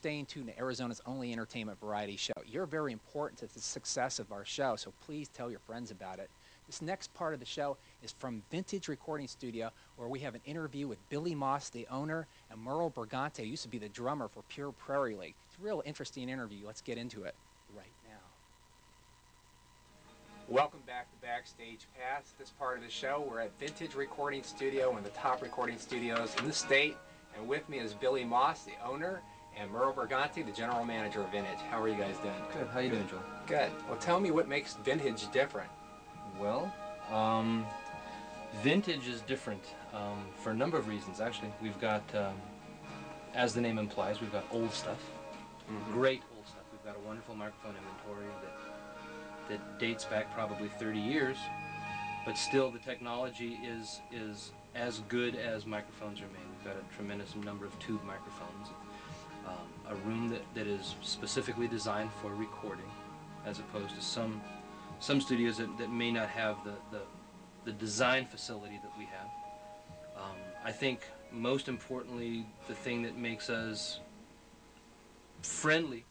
staying tuned to Arizona's only entertainment variety show. You're very important to the success of our show, so please tell your friends about it. This next part of the show is from Vintage Recording Studio, where we have an interview with Billy Moss, the owner, and Merel Bregante, who used to be the drummer for Pure Prairie League. It's a real interesting interview. Let's get into it right now. Welcome back to Backstage Pass. This part of the show, we're at Vintage Recording Studio, one of the top recording studios in the state. And with me is Billy Moss, the owner, and Merel Bregante, the general manager of Vintage. How are you guys doing? Good. How you doing, Joel? Good. Well, tell me what makes Vintage different. Well, Vintage is different for a number of reasons, actually. We've got, as the name implies, we've got old stuff, great old stuff. We've got a wonderful microphone inventory that dates back probably 30 years, but still the technology is as good as microphones are made. We've got a tremendous number of tube microphones, a room that is specifically designed for recording, as opposed to some studios that may not have the design facility that we have. I think most importantly, the thing that makes us friendly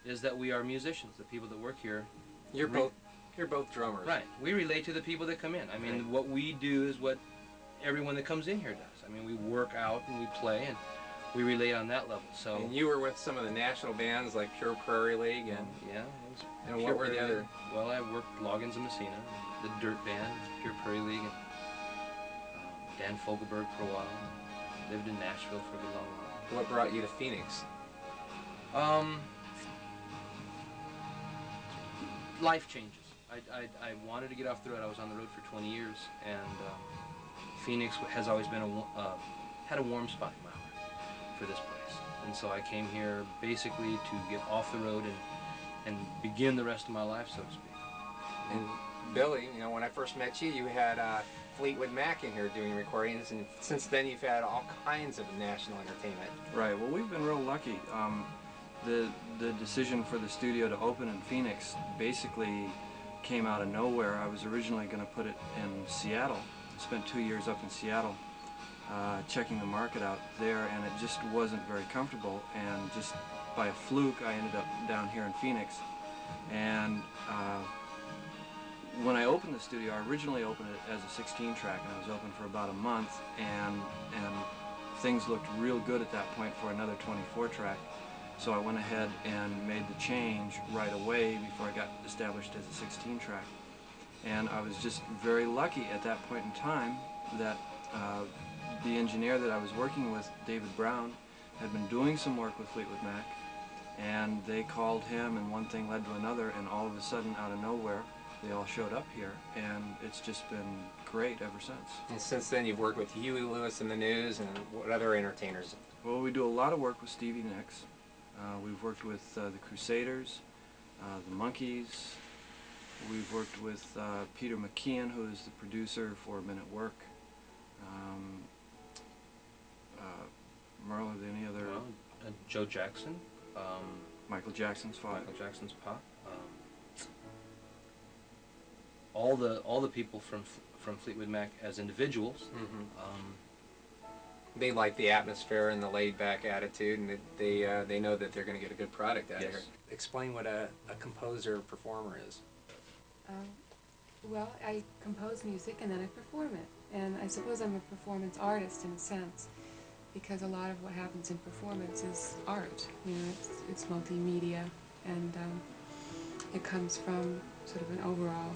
is that we are musicians. The people that work here. You're both drummers. Right. We relate to the people that come in. I mean, what we do is what everyone that comes in here does. I mean, we work out and we play and we relate on that level. So. And you were with some of the national bands like Pure Prairie League and. Yeah. And what were the other? Well, I worked Loggins and Messina, the Dirt Band, Pure Prairie League, and Dan Fogelberg for a while. Lived in Nashville for a good long while. What brought you to Phoenix? Life changes. I wanted to get off the road. I was on the road for 20 years, and Phoenix has always been had a warm spot in my heart for this place. And so I came here basically to get off the road and begin the rest of my life, so to speak. And Billy, you know, when I first met you, you had Fleetwood Mac in here doing recordings, and since then you've had all kinds of national entertainment. Right. Well, we've been real lucky. The decision for the studio to open in Phoenix basically came out of nowhere. I was originally going to put it in Seattle. I spent 2 years up in Seattle checking the market out there, and it just wasn't very comfortable, and just by a fluke I ended up down here in Phoenix. And when I opened the studio, I originally opened it as a 16-track, and I was open for about a month, and things looked real good at that point for another 24-track. So I went ahead and made the change right away before I got established as a 16-track. And I was just very lucky at that point in time that the engineer that I was working with, David Brown, had been doing some work with Fleetwood Mac, and they called him, and one thing led to another, and all of a sudden, out of nowhere, they all showed up here, and it's just been great ever since. And since then, you've worked with Huey Lewis and the News, and what other entertainers? Well, we do a lot of work with Stevie Nicks. We've worked with the Crusaders, the Monkees. We've worked with Peter McKeon, who is the producer for Men at Work. Merle, are there any other? Joe Jackson. Michael Jackson's father. Michael Jackson's pop. All the people from Fleetwood Mac as individuals. They like the atmosphere and the laid-back attitude, and they know that they're going to get a good product out of here. Explain what a composer-performer is. Well, I compose music and then I perform it. And I suppose I'm a performance artist in a sense, because a lot of what happens in performance is art. You know, it's multimedia, and it comes from sort of an overall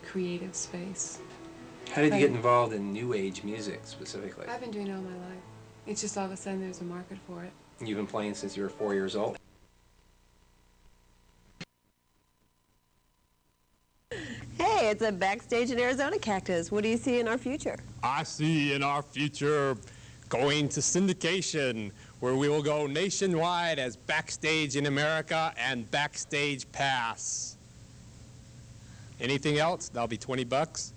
creative space. How did you get involved in New Age music specifically? I've been doing it all my life. It's just all of a sudden there's a market for it. You've been playing since you were 4 years old? Hey, it's a Backstage in Arizona Cactus. What do you see in our future? I see in our future going to syndication, where we will go nationwide as Backstage in America and Backstage Pass. Anything else? That'll be $20.